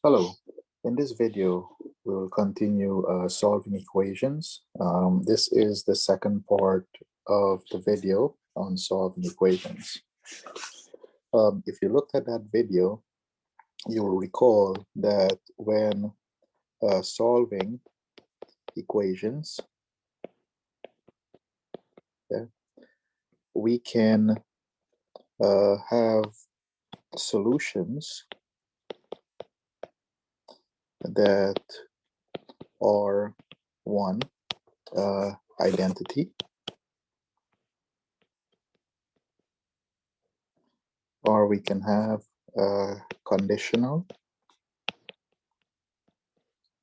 Hello. In this video, we will continue solving equations. This is the second part of the video on solving equations. If you looked at that video, you'll recall that when solving equations, we can have solutions that are one, identity, or we can have conditional,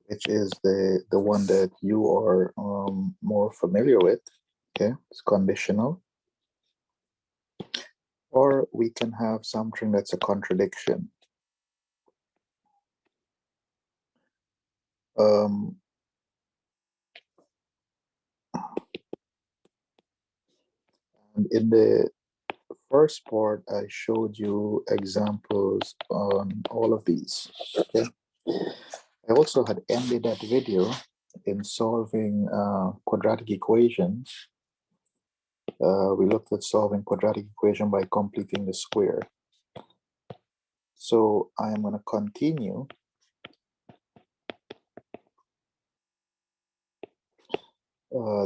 which is the one that you are more familiar with. Okay, it's conditional. Or we can have something that's a contradiction. And in the first part, I showed you examples on all of these. Okay, I also had ended that video in solving quadratic equations. We looked at solving quadratic equation by completing the square. So I am going to continue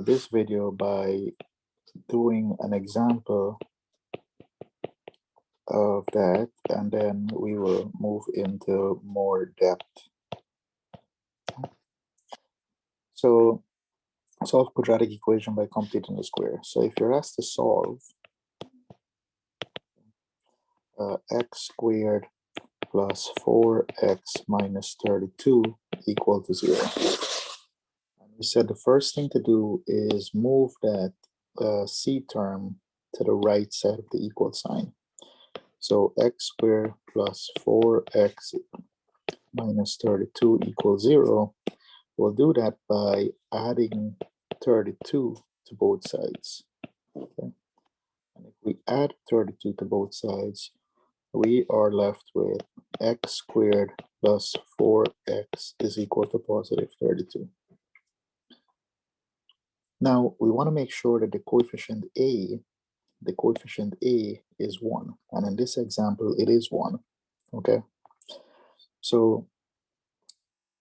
this video by doing an example of that, and then we will move into more depth. So solve quadratic equation by completing the square. So if you're asked to solve x squared plus 4x minus 32 equal to 0. And we said the first thing to do is move that c term to the right side of the equal sign. So x squared plus 4x minus 32 equals 0. We'll do that by adding 32 to both sides. Okay. And if we add 32 to both sides, we are left with x squared plus 4x is equal to positive 32. Now, we want to make sure that the coefficient a is 1. And in this example, it is 1. Okay. So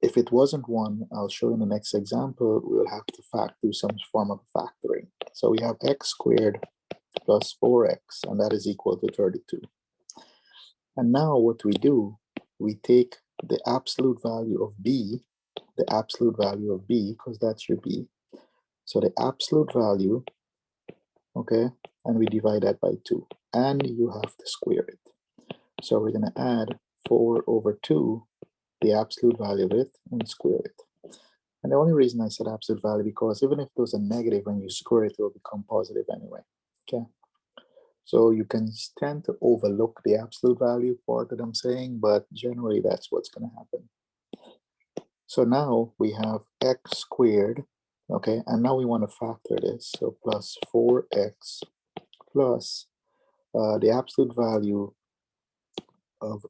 if it wasn't 1, I'll show you in the next example, we'll have to do some form of factoring. So we have x squared plus 4x, and that is equal to 32. And now what we do, we take the absolute value of b, because that's your b. So the absolute value, okay, and we divide that by 2. And you have to square it. So we're going to add 4 over 2, the absolute value of it, and square it. And the only reason I said absolute value, because even if there's a negative, when you square it, it will become positive anyway. Okay. So you can tend to overlook the absolute value part that I'm saying, but generally that's what's going to happen. So now we have x squared, okay, and now we want to factor this. So plus 4x plus the absolute value of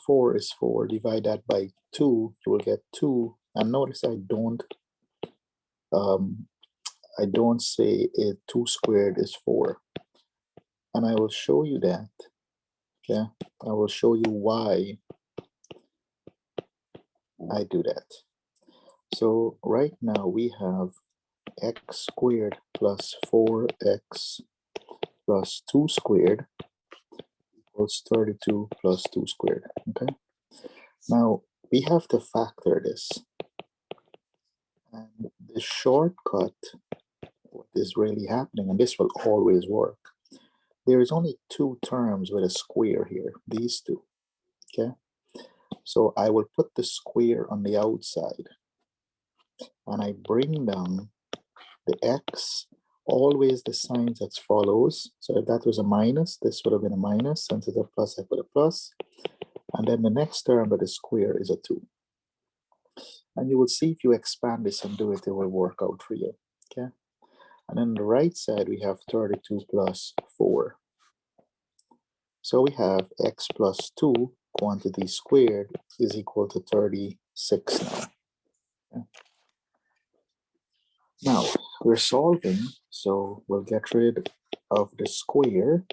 4 is 4. Divide that by 2, you will get 2. And notice I don't say it 2 squared is 4. And I will show you that. Okay, I will show you why I do that. So right now we have x squared plus 4x plus 2 squared equals 32 plus 2 squared. Okay, now we have to factor this. And the shortcut, what is really happening, and this will always work, there is only 2 terms with a square here, these 2. Okay, so I will put the square on the outside, and I bring down the x, always the signs as follows. So if that was a minus, this would have been a minus. Since it's a plus, I put a plus. And then the next term with the square is a 2. And you will see if you expand this and do it, it will work out for you. Okay. And then on the right side, we have 32 plus 4. So we have x plus 2 quantity squared is equal to 36 now. Okay. Now, we're solving, so we'll get rid of the square.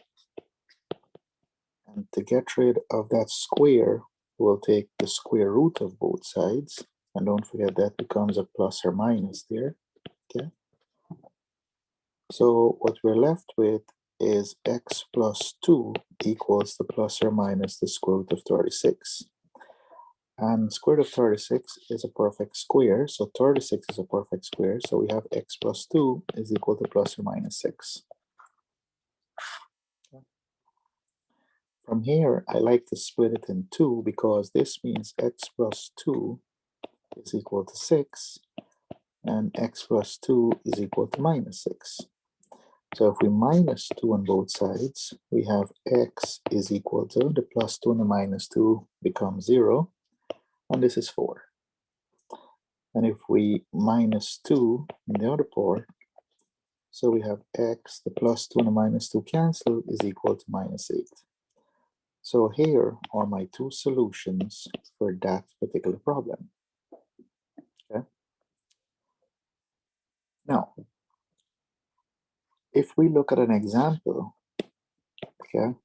And to get rid of that square, we'll take the square root of both sides. And don't forget that becomes a plus or minus there. Okay. So what we're left with is x plus 2 equals the plus or minus the square root of 36. And square root of 36 is a perfect square, so 36 is a perfect square, so we have x plus 2 is equal to plus or minus 6. From here, I like to split it in two because this means x plus 2 is equal to 6, and x plus 2 is equal to minus 6. So if we minus 2 on both sides, we have x is equal to the plus 2 and the minus 2 becomes 0, and this is 4. And if we minus 2 in the other part, so we have x, the plus 2 and the minus 2 cancel, is equal to minus 8. So here are my two solutions for that particular problem. Okay. Now, if we look at an example, okay,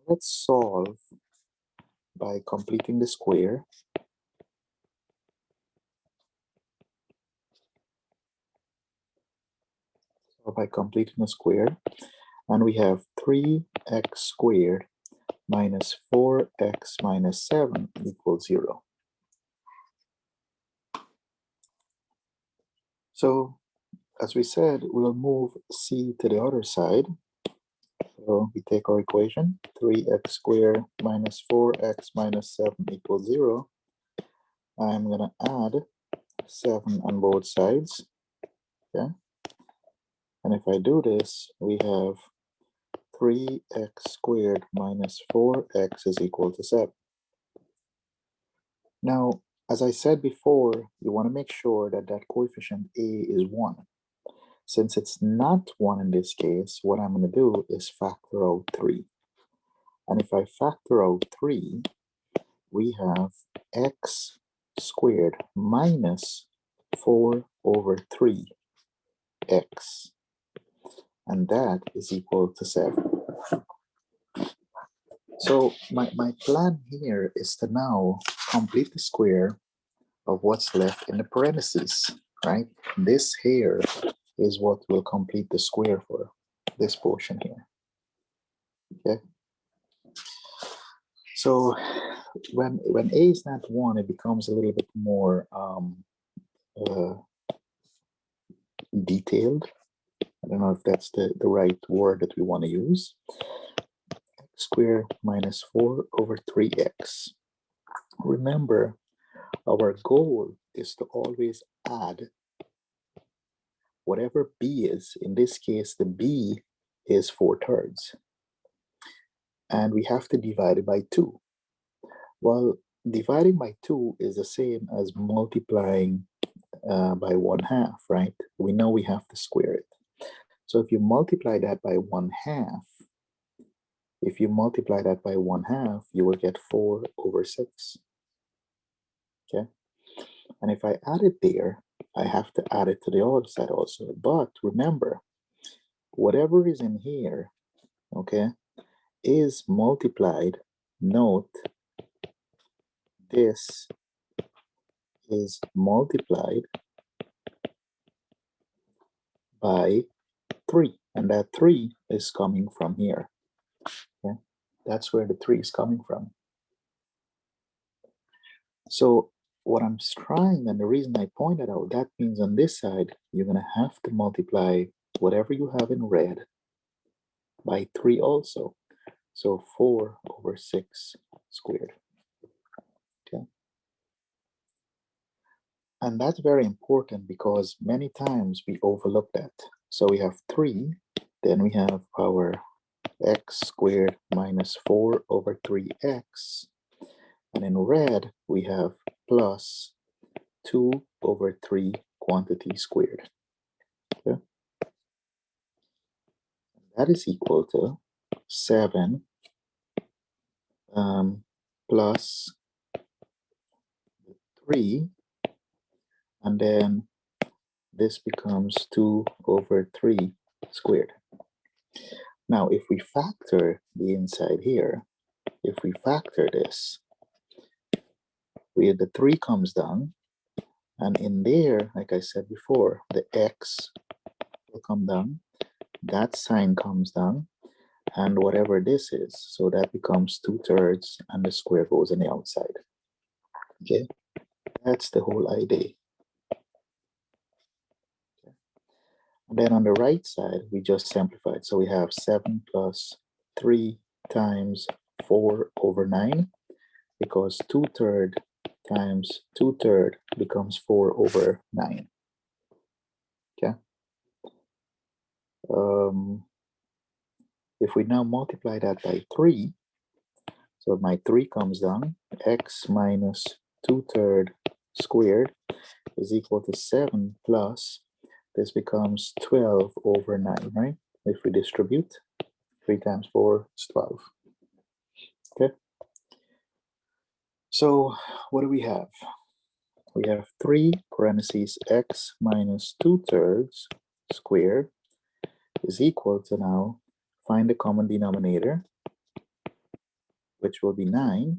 let's solve by completing the square. So by completing the square, and we have 3x squared minus 4x minus 7 equals 0. So as we said, we'll move c to the other side. So we take our equation, 3x squared minus 4x minus 7 equals 0. I'm going to add 7 on both sides. Okay. And if I do this, we have 3x squared minus 4x is equal to 7. Now, as I said before, you want to make sure that that coefficient a is 1. Since it's not 1 in this case, what I'm going to do is factor out 3. And if I factor out 3, we have x squared minus 4 over 3x. And that is equal to 7. So my plan here is to now complete the square of what's left in the parentheses, right? This here is what will complete the square for this portion here. Okay. So when a is not 1, it becomes a little bit more detailed. I don't know if that's the right word that we want to use. X squared minus 4 over 3x. Remember, our goal is to always add whatever b is. In this case, the b is 4/3. And we have to divide it by 2. Well, dividing by 2 is the same as multiplying by 1/2, right? We know we have to square it. So if you multiply that by 1/2, you will get 4 over 6. Okay. And if I add it there, I have to add it to the other side also. But remember, whatever is in here, okay, is multiplied. Note, this is multiplied by 3. And that 3 is coming from here. Okay? That's where the 3 is coming from. So what I'm trying, and the reason I pointed out, that means on this side, you're going to have to multiply whatever you have in red by 3 also. So 4 over 6 squared. Okay. And that's very important because many times we overlook that. So we have 3, then we have our x squared minus 4 over 3x. And in red, we have plus 2 over 3 quantity squared. Okay. That is equal to 7 plus 3, and then this becomes 2 over 3 squared. Now, if we factor the inside here, if we factor this, the 3 comes down, and in there, like I said before, the x will come down, that sign comes down, and whatever this is, so that becomes 2/3, and the square goes on the outside. Okay, that's the whole idea. Okay. And then on the right side, we just simplified. So we have 7 plus 3 times 4 over 9, because 2/3 times 2/3 becomes 4 over 9. Okay. If we now multiply that by 3, so my 3 comes down, x minus 2/3 squared is equal to 7 plus, this becomes 12 over 9, right? If we distribute, 3 times 4 is 12. Okay. So what do we have? We have 3 parentheses x minus 2/3 squared is equal to, now find the common denominator, which will be 9.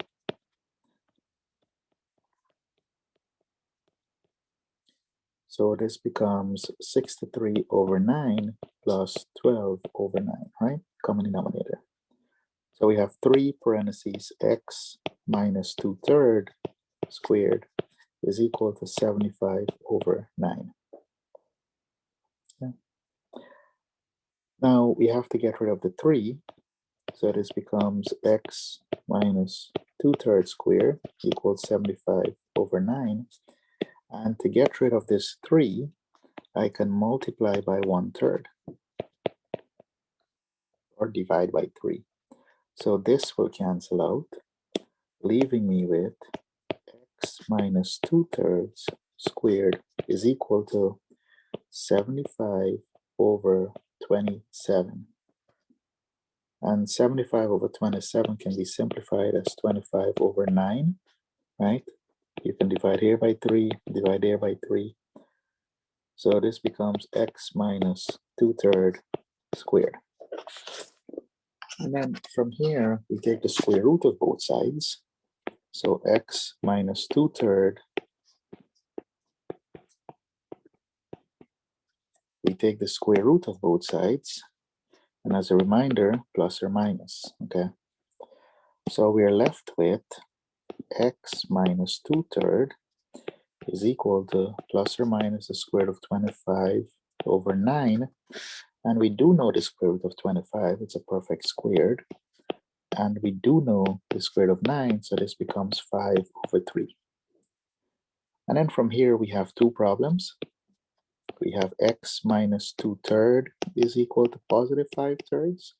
So this becomes 63 over 9 plus 12 over 9, right? Common denominator. So we have 3 parentheses x minus 2/3 squared is equal to 75 over 9. Okay. Now we have to get rid of the 3. So this becomes x minus 2/3 squared equals 75 over 9. And to get rid of this 3, I can multiply by 1/3 or divide by 3. So this will cancel out, leaving me with x minus 2/3 squared is equal to 75 over 27. And 75 over 27 can be simplified as 25 over 9, right? You can divide here by 3, divide there by 3. So this becomes x minus 2/3 squared. And then from here, we take the square root of both sides. So x minus 2/3, we take the square root of both sides. And as a reminder, plus or minus, okay? So we are left with x minus 2/3 is equal to plus or minus the square root of 25 over 9. And we do know the square root of 25, it's a perfect squared. And we do know the square root of 9, so this becomes 5 over 3. And then from here, we have two problems. We have x minus 2/3 is equal to positive 5/3.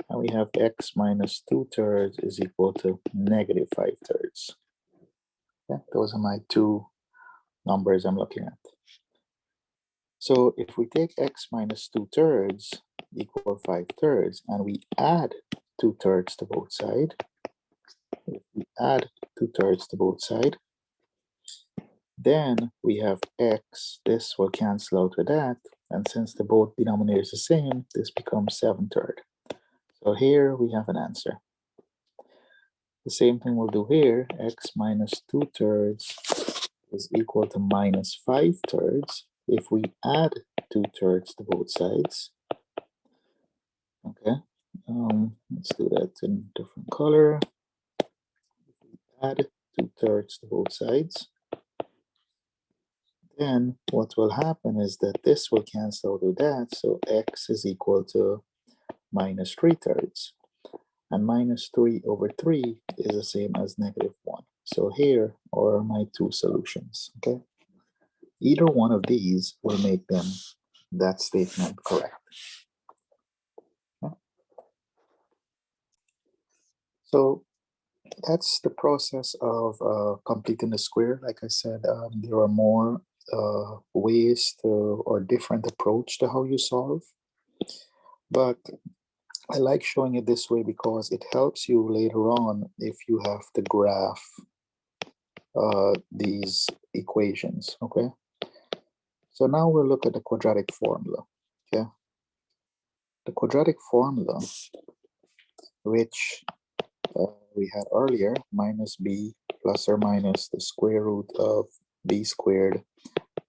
And we have x minus 2/3 is equal to negative 5/3. Yeah, those are my two numbers I'm looking at. So if we take x minus 2/3 equal 5/3 and we add 2/3 to both sides, if we add 2/3 to both sides, then we have x, this will cancel out with that, and since the both denominators are the same, this becomes 7/3. So here we have an answer. The same thing we'll do here, x minus 2/3 is equal to minus 5/3 if we add 2/3 to both sides. Okay, let's do that in a different color. If we add 2/3 to both sides, then what will happen is that this will cancel with that, so x is equal to minus 3/3. And minus 3 over 3 is the same as negative 1. So here are my two solutions, okay? Either one of these will make them, that statement, correct. Okay? So that's the process of completing the square. Like I said, there are more ways to, or different approach to how you solve. But I like showing it this way because it helps you later on if you have to graph these equations, okay? So now we'll look at the quadratic formula, okay? The quadratic formula, which we had earlier, minus b plus or minus the square root of b squared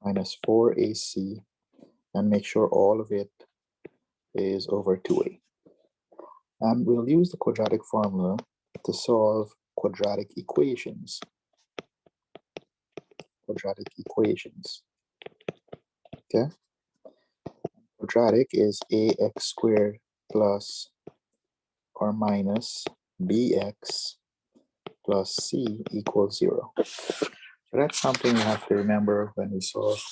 minus 4ac, and make sure all of it is over 2a. And we'll use the quadratic formula to solve quadratic equations. Quadratic equations, okay? Quadratic is ax squared plus or minus bx plus c equals 0. So that's something you have to remember when we solve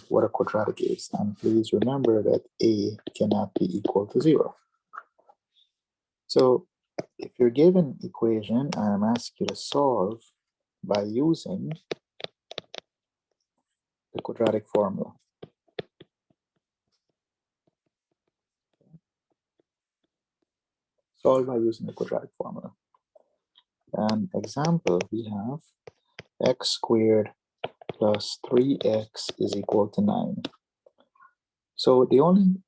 what a quadratic is. And please remember that a cannot be equal to 0. So if you're given equation, I'm asking you to solve by using the quadratic formula. Solve by using the quadratic formula. An example, we have x squared plus 3x is equal to 9. So the only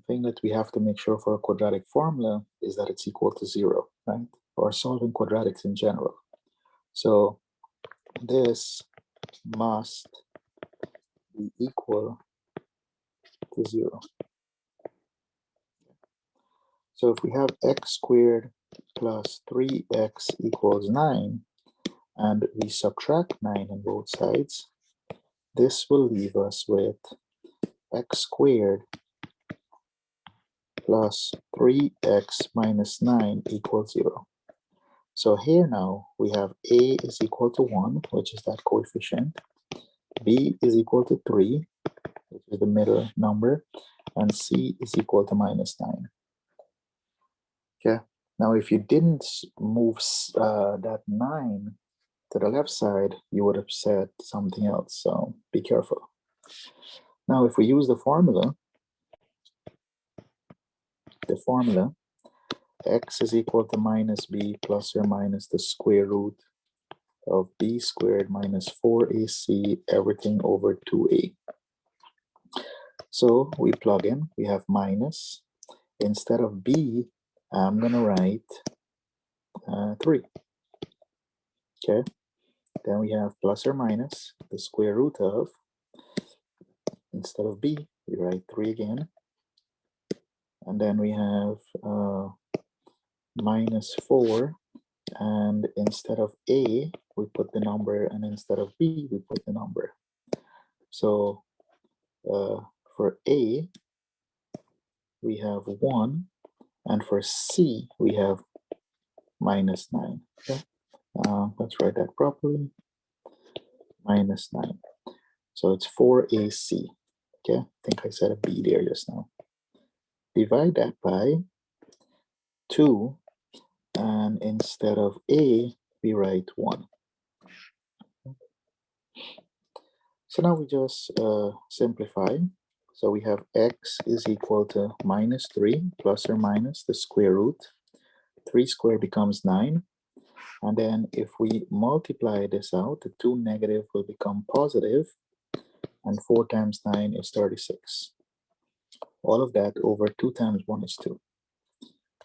thing that we have to make sure for a quadratic formula is that it's equal to 0, right? Or solving quadratics in general. So this must be equal to 0. So if we have x squared plus 3x equals 9, and we subtract 9 on both sides, this will leave us with x squared plus 3x minus 9 equals 0. So here now we have a is equal to 1, which is that coefficient, b is equal to 3, which is the middle number, and c is equal to minus 9. Okay, now if you didn't move that 9 to the left side, you would have said something else, so be careful. Now if we use the formula, x is equal to minus b plus or minus the square root of b squared minus 4ac, everything over 2a. So we plug in, we have minus. Instead of b, I'm going to write 3. Okay, then we have plus or minus the square root of, instead of b, we write 3 again. And then we have minus 4. And instead of a, we put the number, and instead of b, we put the number. So for a, we have 1, and for c, we have minus 9. Okay, let's write that properly. Minus 9. So it's 4ac. Okay, I think I said a b there just now. Divide that by 2, and instead of a, we write 1. So now we just simplify. So we have x is equal to minus 3 plus or minus the square root. 3 squared becomes 9. And then if we multiply this out, the 2 negative will become positive, and 4 times 9 is 36. All of that over 2 times 1 is 2.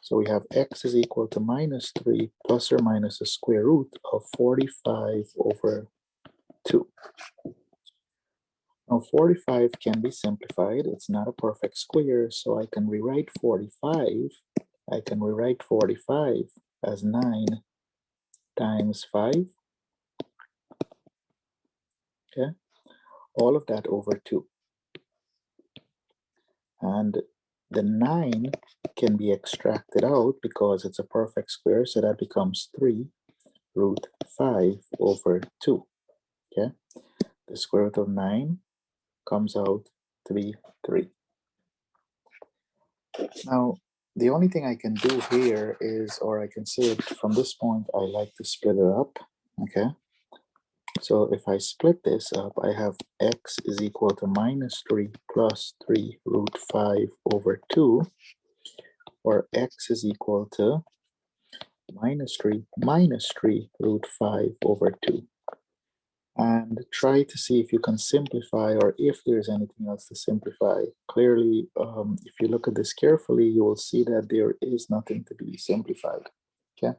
So we have x is equal to minus 3 plus or minus the square root of 45 over 2. Now 45 can be simplified. It's not a perfect square, so I can rewrite 45. I can rewrite 45 as 9 times 5. Okay, all of that over 2. And the 9 can be extracted out because it's a perfect square, so that becomes 3 root 5 over 2. Okay, the square root of 9 comes out to be 3. Now, the only thing I can do here is, or I can say it from this point, I like to split it up. Okay, so if I split this up, I have x is equal to minus 3 plus 3 root 5 over 2. or x is equal to minus 3 root 5 over 2. And try to see if you can simplify or if there's anything else to simplify. Clearly, if you look at this carefully, you will see that there is nothing to be simplified, okay?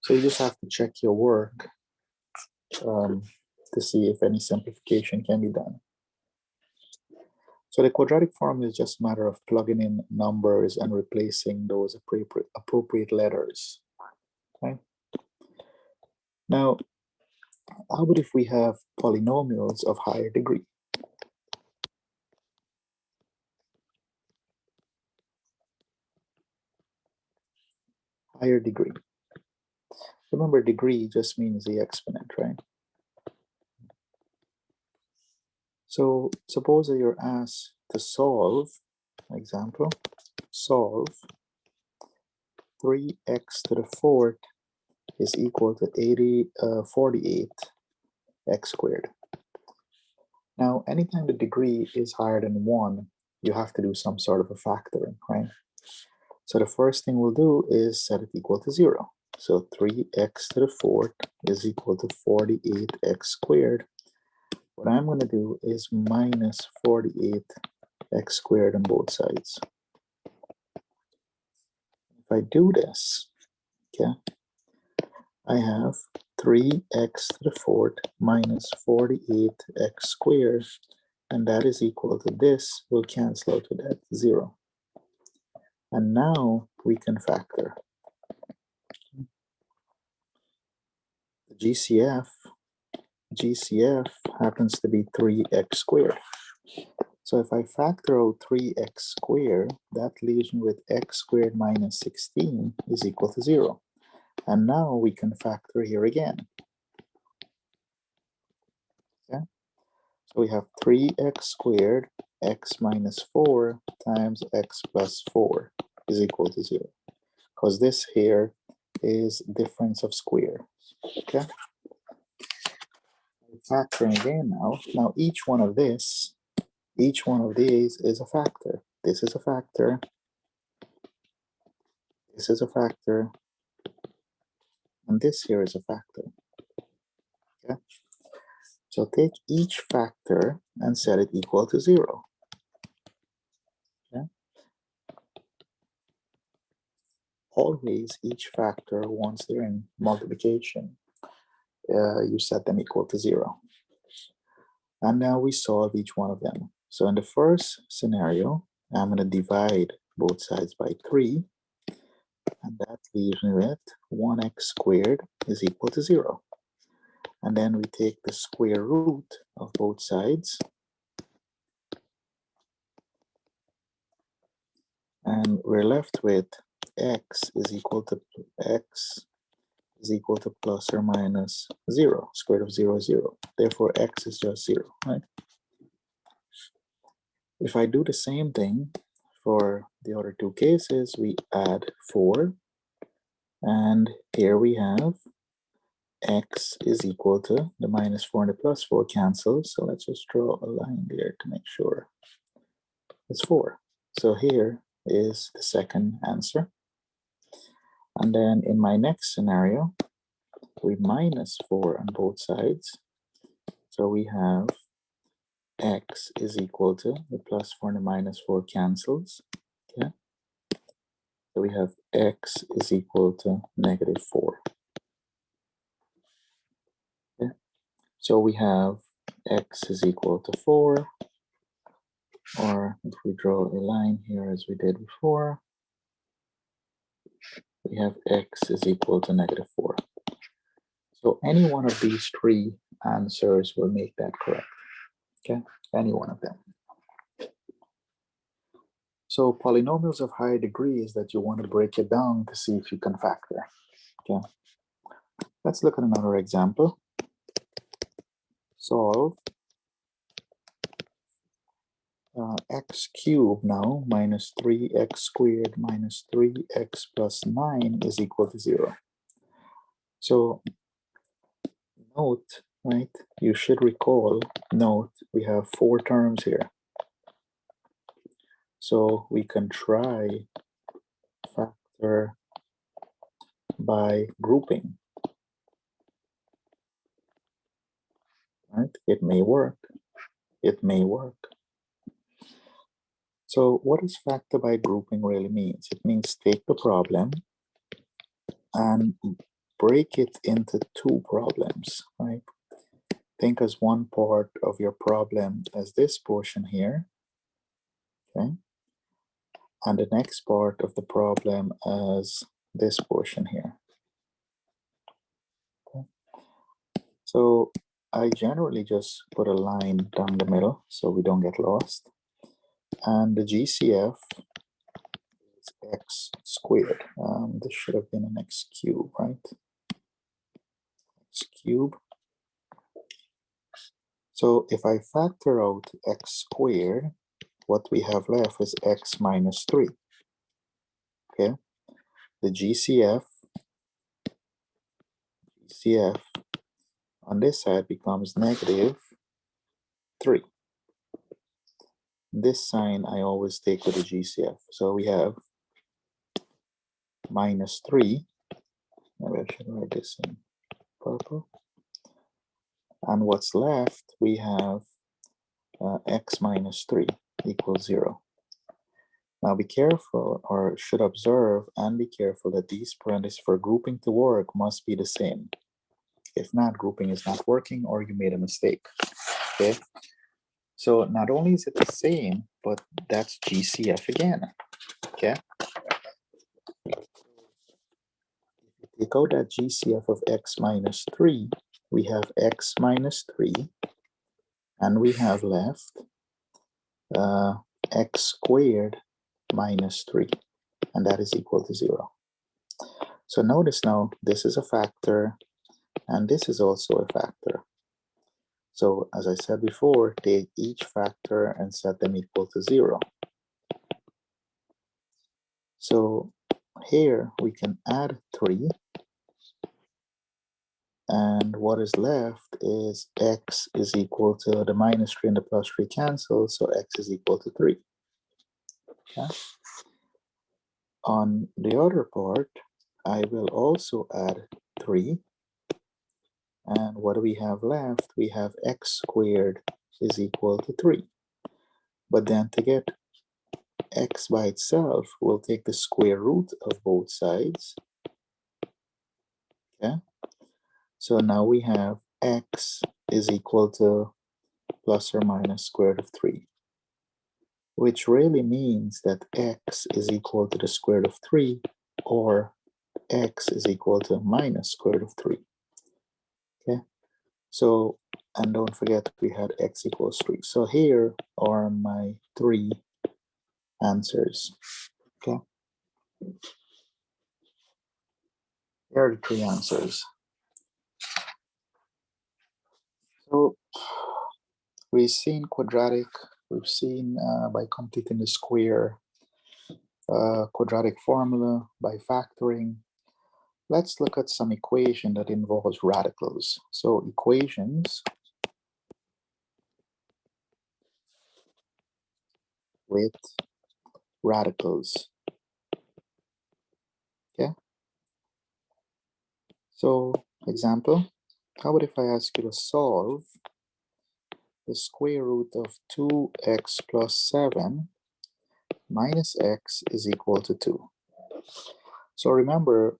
So you just have to check your work to see if any simplification can be done. So the quadratic formula is just a matter of plugging in numbers and replacing those appropriate letters, okay? Now, how about if we have polynomials of higher degree? Higher degree. Remember, degree just means the exponent, right? So suppose that you're asked to solve, example, solve 3x to the fourth is equal to 48x squared. Now, anytime the degree is higher than 1, you have to do some sort of a factoring, right? So the first thing we'll do is set it equal to 0. So 3x to the fourth is equal to 48x squared. What I'm going to do is minus 48x squared on both sides. If I do this, okay, I have 3x to the fourth minus 48x squared, and that is equal to this. Will cancel out with that 0. And now we can factor. The GCF happens to be 3x squared. So if I factor out 3x squared, that leaves me with x squared minus 16 is equal to 0. And now we can factor here again. Okay? So we have 3x squared, x minus 4 times x plus 4 is equal to 0. Because this here is difference of square. Okay? Factoring again now. Now each one of these is a factor. This is a factor. This is a factor. And this here is a factor. Okay? So take each factor and set it equal to 0. Okay? Always each factor, once they're in multiplication, you set them equal to 0. And now we solve each one of them. So in the first scenario, I'm going to divide both sides by 3. And that leaves me with 1x squared is equal to 0. And then we take the square root of both sides. And we're left with x is equal to plus or minus 0. Square root of 0 is 0. Therefore, x is just 0, right? If I do the same thing for the other two cases, we add 4. And here we have x is equal to the minus 4 and the plus 4 cancels. So let's just draw a line there to make sure it's 4. So here is the second answer. And then in my next scenario, we minus 4 on both sides. So we have x is equal to the plus 4 and the minus 4 cancels. Okay. So we have x is equal to negative 4. Okay. So we have x is equal to 4. Or if we draw a line here as we did before, we have x is equal to negative 4. So any one of these three answers will make that correct. Okay, any one of them. So polynomials of higher degree is that you want to break it down to see if you can factor. Okay, let's look at another example. Solve x cubed now minus 3x squared minus 3x plus 9 is equal to 0. So note, right, you should recall, note, we have 4 terms here. So we can try factor by grouping, right? It may work. It may work. So what does factor by grouping really means? It means take the problem and break it into two problems, right? Think as one part of your problem as this portion here, okay? And the next part of the problem as this portion here. Okay? So I generally just put a line down the middle so we don't get lost. And the GCF is x squared. This should have been an x cube, right? X cube. So if I factor out x squared, what we have left is x minus 3. Okay, the GCF on this side becomes negative 3. This sign I always take with the GCF. So we have minus 3. Maybe I should write this in purple. And what's left, we have x minus 3 equals 0. Now be careful, or should observe and be careful that these parentheses for grouping to work must be the same. If not, grouping is not working or you made a mistake, okay? So not only is it the same, but that's GCF again, okay? Take out that GCF of x minus 3, we have x minus 3, and we have left x squared minus 3, and that is equal to 0. So notice now, this is a factor, and this is also a factor. So as I said before, take each factor and set them equal to 0. So here we can add 3, and what is left is x is equal to the minus 3 and the plus 3 cancel, so x is equal to 3. Okay? On the other part, I will also add 3, and what do we have left? We have x squared is equal to 3. But then to get x by itself, we'll take the square root of both sides. Okay, so now we have x is equal to plus or minus square root of 3, which really means that x is equal to the square root of 3, or x is equal to minus square root of 3. Okay, so, and don't forget we had x equals 3. So here are my 3 answers. Okay, here are the 3 answers. So we've seen quadratic, we've seen by completing the square quadratic formula, by factoring. Let's look at some equation that involves radicals. So equations with radicals. Okay. So example, how about if I ask you to solve the square root of 2x plus 7 minus x is equal to 2. So remember,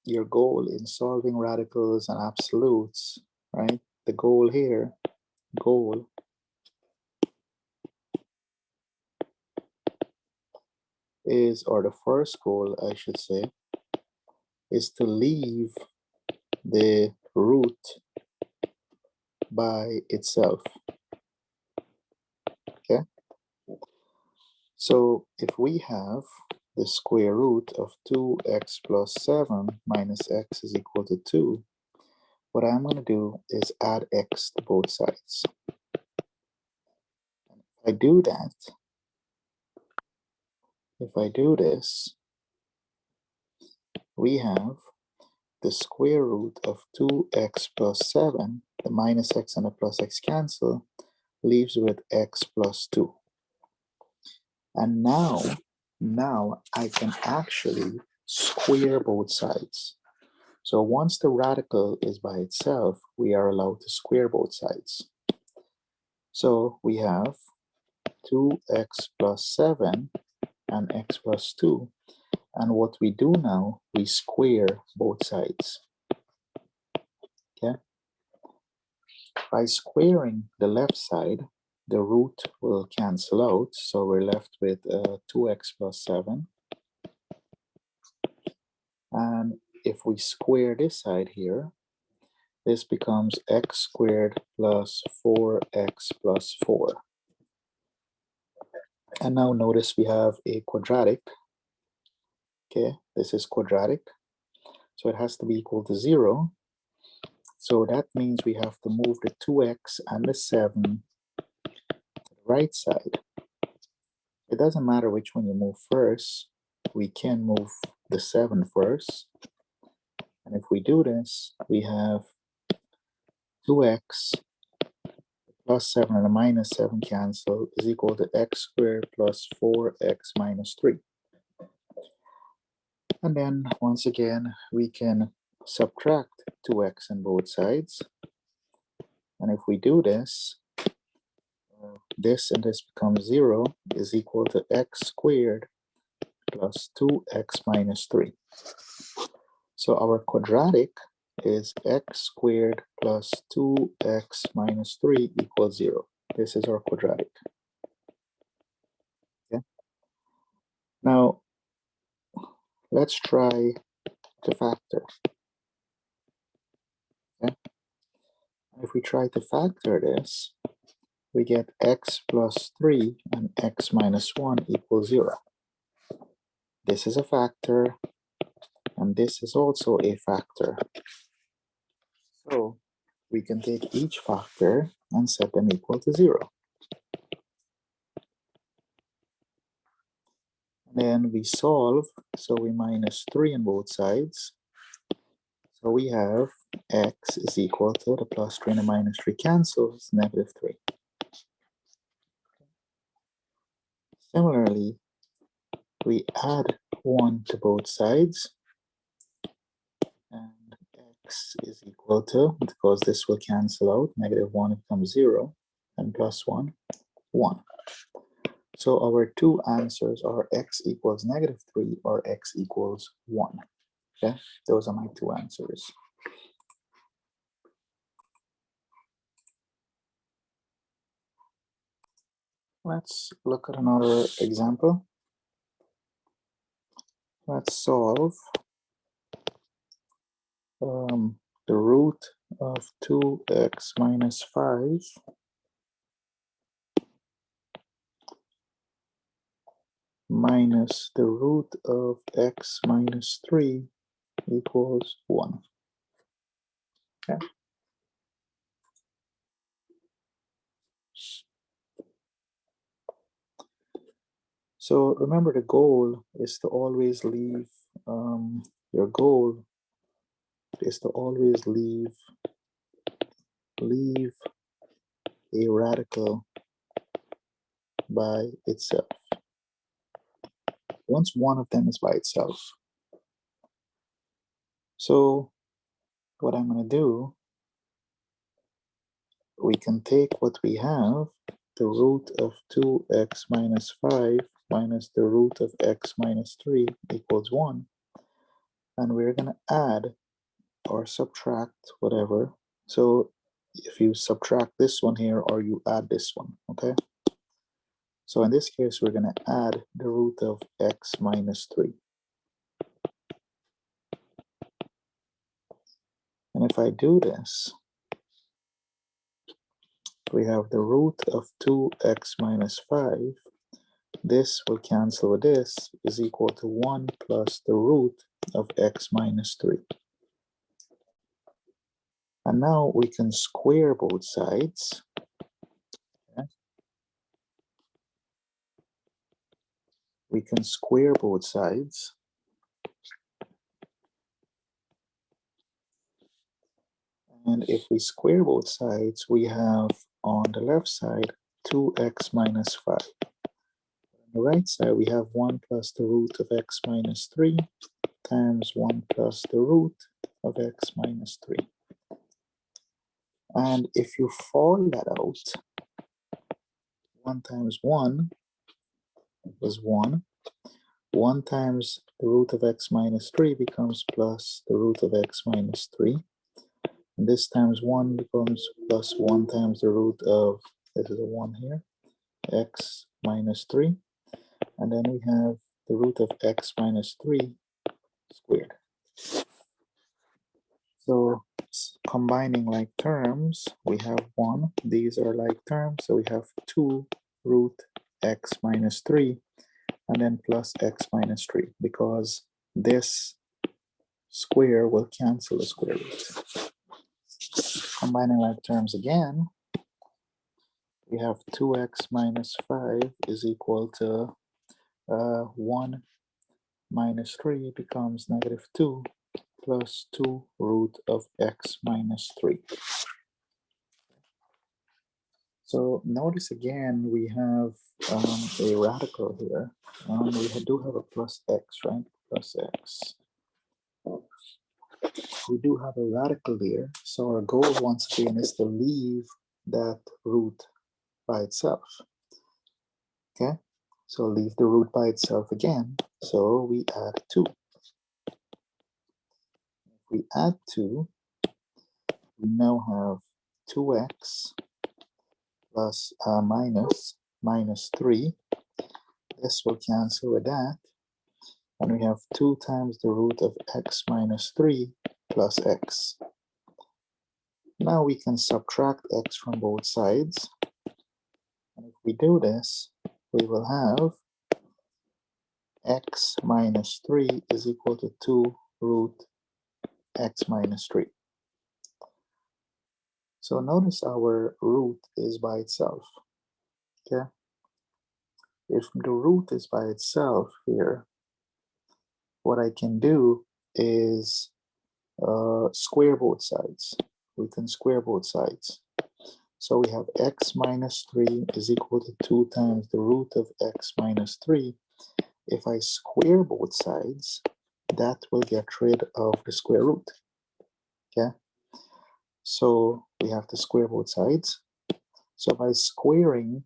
your goal in solving radicals and absolutes, right? The goal here, is, or the first goal, I should say, is to leave the root by itself. Okay. So if we have the square root of 2x plus 7 minus x is equal to 2, what I'm going to do is add x to both sides. If I do that, if I do this, we have the square root of 2x plus 7, the minus x and the plus x cancel, leaves with x plus 2. And now I can actually square both sides. So once the radical is by itself, we are allowed to square both sides. So we have 2x plus 7 and x plus 2. And what we do now, we square both sides. Okay? By squaring the left side, the root will cancel out. So we're left with 2x plus 7. And if we square this side here, this becomes x squared plus 4x plus 4. And now notice we have a quadratic. Okay, this is quadratic. So it has to be equal to 0. So that means we have to move the 2x and the 7 to the right side. It doesn't matter which one you move first. We can move the 7 first. And if we do this, we have 2x plus 7 and a minus 7 cancel is equal to x squared plus 4x minus 3. And then once again, we can subtract 2x on both sides. And if we do this, this and this becomes 0 is equal to x squared plus 2x minus 3. So our quadratic is x squared plus 2x minus 3 equals 0. This is our quadratic. Okay. Now, let's try to factor. Okay. If we try to factor this, we get x plus 3 and x minus 1 equals 0. This is a factor, and this is also a factor. So we can take each factor and set them equal to 0. And then we solve, so we minus 3 on both sides. So we have x is equal to the plus 3 and the minus 3 cancels, negative 3. Similarly, we add 1 to both sides, and x is equal to, because this will cancel out, negative 1 becomes 0, and plus 1, 1. So our two answers are x equals negative 3 or x equals 1. Okay, those are my two answers. Let's look at another example. Let's solve the root of 2x minus 5 minus the root of x minus 3 equals 1. Okay. So remember, the goal is to always leave, your goal is to always leave a radical by itself. Once one of them is by itself. So what I'm going to do, we can take what we have, the root of 2x minus 5 minus the root of x minus 3 equals 1. And we're going to add or subtract whatever. So if you subtract this one here or you add this one, okay? So in this case, we're going to add the root of x minus 3. And if I do this, we have the root of 2x minus 5. This will cancel with this, is equal to 1 plus the root of x minus 3. And now we can square both sides. Okay. We can square both sides. And if we square both sides, we have on the left side 2x minus 5. the right side, we have 1 plus the root of x minus 3 times 1 plus the root of x minus 3. And if you FOIL that out, 1 times 1 is 1. 1 times the root of x minus 3 becomes plus the root of x minus 3. And this times 1 becomes plus 1 times the root of, this is a 1 here, x minus 3. And then we have the root of x minus 3 squared. So combining like terms, we have 1. These are like terms, so we have 2 root x minus 3, and then plus x minus 3, because this square will cancel the square root. Combining like terms again, we have 2x minus 5 is equal to 1 minus 3 becomes negative 2 plus 2 root of x minus 3. So notice again, we have a radical here. We do have a plus x, right? Plus x. We do have a radical here. So our goal once again is to leave that root by itself. Okay, so leave the root by itself again. So we add 2. If we add 2, we now have 2x plus minus 3. This will cancel with that. And we have 2 times the root of x minus 3 plus x. Now we can subtract x from both sides. And if we do this, we will have x minus 3 is equal to 2 root x minus 3. So notice our root is by itself. Okay? If the root is by itself here, what I can do is square both sides. We can square both sides. So we have x minus 3 is equal to 2 times the root of x minus 3. If I square both sides, that will get rid of the square root. Okay? So we have to square both sides. So by squaring,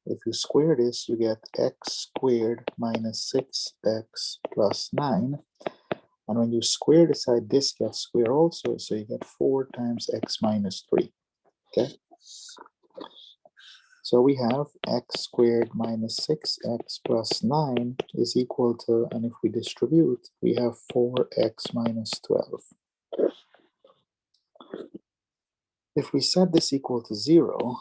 if you square this, you get x squared minus 6x plus 9. And when you square the side, this gets squared also. So you get 4 times x minus 3. Okay? So we have x squared minus 6x plus 9 is equal to, and if we distribute, we have 4x minus 12. If we set this equal to 0,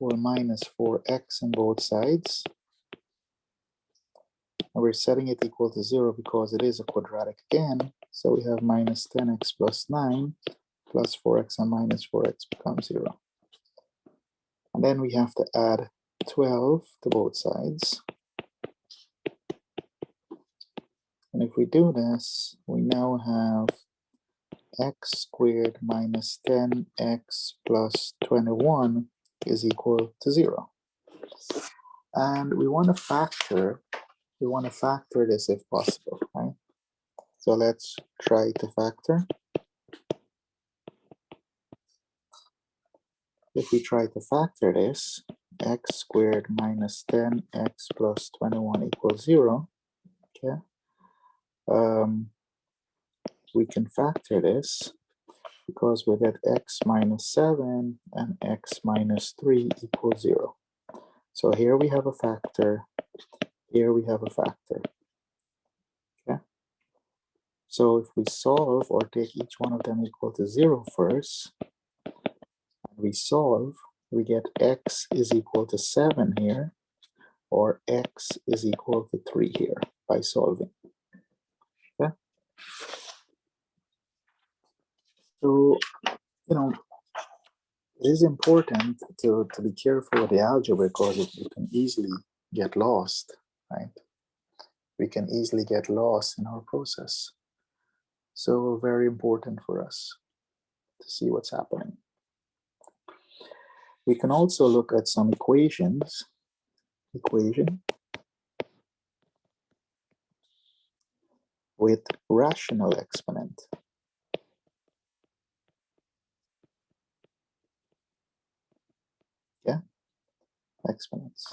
we'll minus 4x on both sides. And we're setting it equal to 0 because it is a quadratic again. So we have minus 10x plus 9 plus 4x and minus 4x becomes 0. And then we have to add 12 to both sides. And if we do this, we now have x squared minus 10x plus 21 is equal to 0. And we want to factor this if possible, right? So let's try to factor. If we try to factor this, x squared minus 10x plus 21 equals 0, okay? We can factor this because we get x minus 7 and x minus 3 equals 0. So here we have a factor, here we have a factor. Okay. So if we solve or take each one of them equal to 0 first, and we solve, we get x is equal to 7 here, or x is equal to 3 here by solving. Okay. So, you know, it is important to be careful with the algebra because you can easily get lost, right? We can easily get lost in our process. So very important for us to see what's happening. We can also look at some equations equation with rational exponent. Yeah, exponents.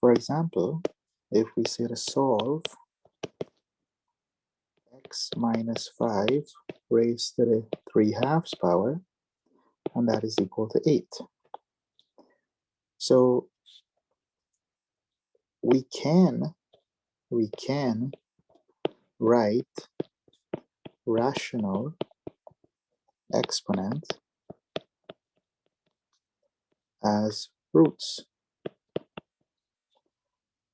For example, if we say to solve x minus 5 raised to the 3/2 power, and that is equal to 8. So we can write rational exponent as roots,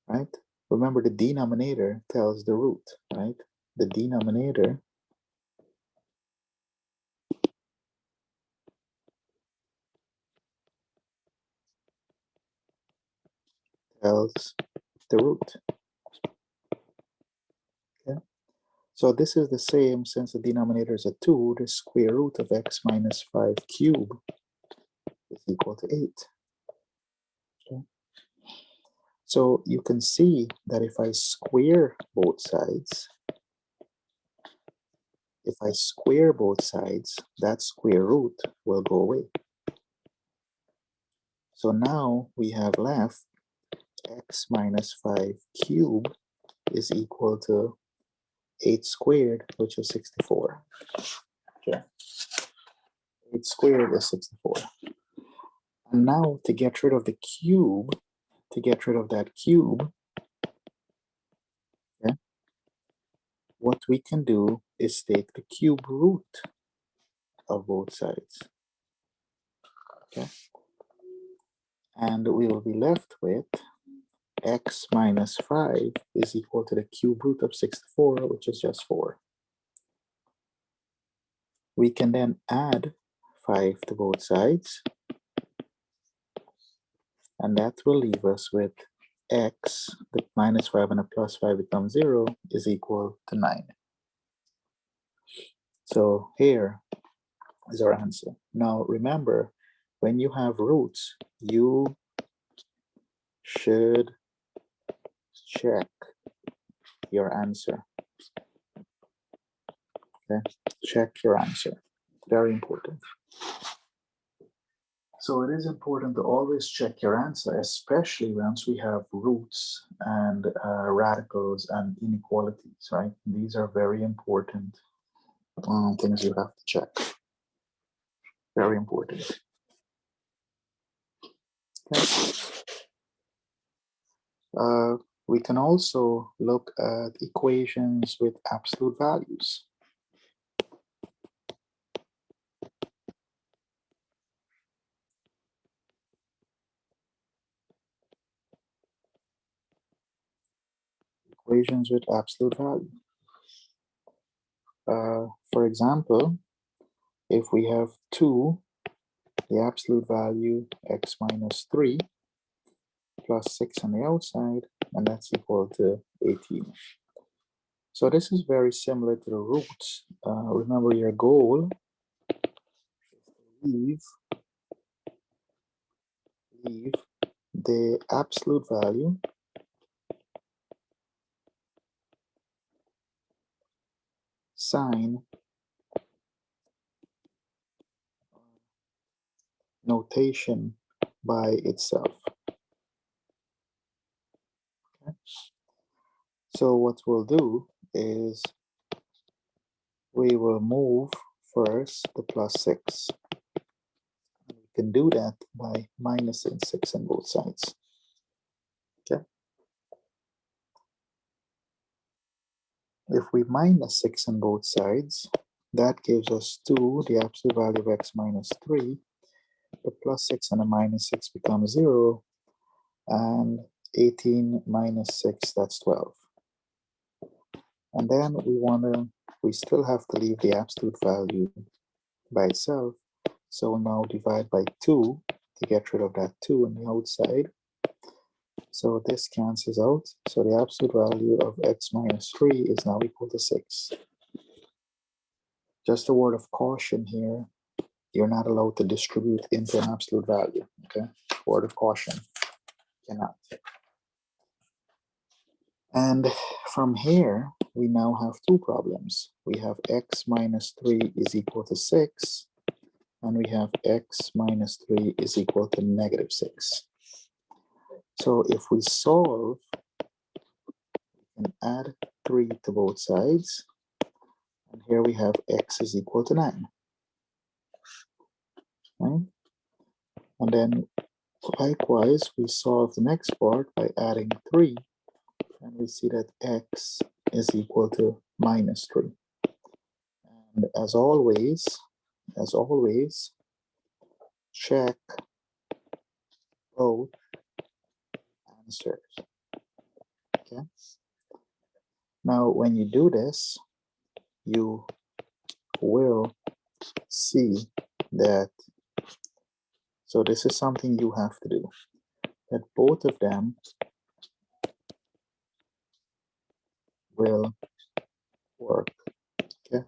right? Remember, the denominator tells the root, right? The denominator tells the root. Okay? So this is the same, since the denominator is a 2, the square root of x minus 5 cubed is equal to 8. Okay? So you can see that if I square both sides, that square root will go away. So now we have left x minus 5 cubed is equal to 8 squared, which is 64. Okay. 8 squared is 64. And now to get rid of the cube, to get rid of that cube, okay, what we can do is take the cube root of both sides. Okay. And we will be left with x minus 5 is equal to the cube root of 64, which is just 4. We can then add 5 to both sides, and that will leave us with x, the minus 5 and a plus 5 becomes 0, is equal to 9. So here is our answer. Now remember, when you have roots, you should check your answer. Okay, check your answer. Very important. So it is important to always check your answer, especially once we have roots and radicals and inequalities, right? These are very important things you have to check. Very important. Okay. We can also look at equations with absolute values. Equations with absolute value. For example, if we have 2, the absolute value x minus 3 plus 6 on the outside, and that's equal to 18. So this is very similar to the roots. Remember, your goal is leave the absolute value sign notation by itself. Okay. So what we'll do is we will move first the plus 6. We can do that by minusing 6 on both sides. Okay. If we minus 6 on both sides, that gives us 2, the absolute value of x minus 3. The plus 6 and the minus 6 becomes 0, and 18 minus 6, that's 12. And then we still have to leave the absolute value by itself. So now divide by 2 to get rid of that 2 on the outside. So this cancels out. So the absolute value of x minus 3 is now equal to 6. Just a word of caution here. You're not allowed to distribute into an absolute value, okay? Word of caution. Cannot. And from here, we now have two problems. We have x minus 3 is equal to 6, and we have x minus 3 is equal to negative 6. So if we solve, we can add 3 to both sides. And here we have x is equal to 9. Right? And then likewise, we solve the next part by adding 3. And we see that x is equal to minus 3. And as always, check both answers. Okay. Now, when you do this, you will see that, so this is something you have to do, that both of them will work. Okay.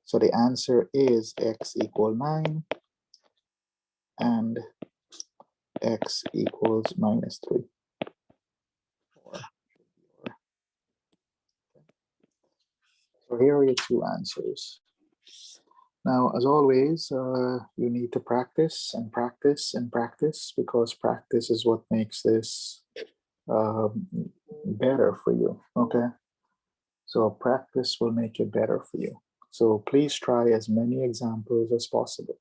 So the answer is x equal 9 and x equals minus 3. So here are your two answers. Now, as always, you need to practice and practice and practice, because practice is what makes this better for you, okay? So practice will make it better for you. So please try as many examples as possible.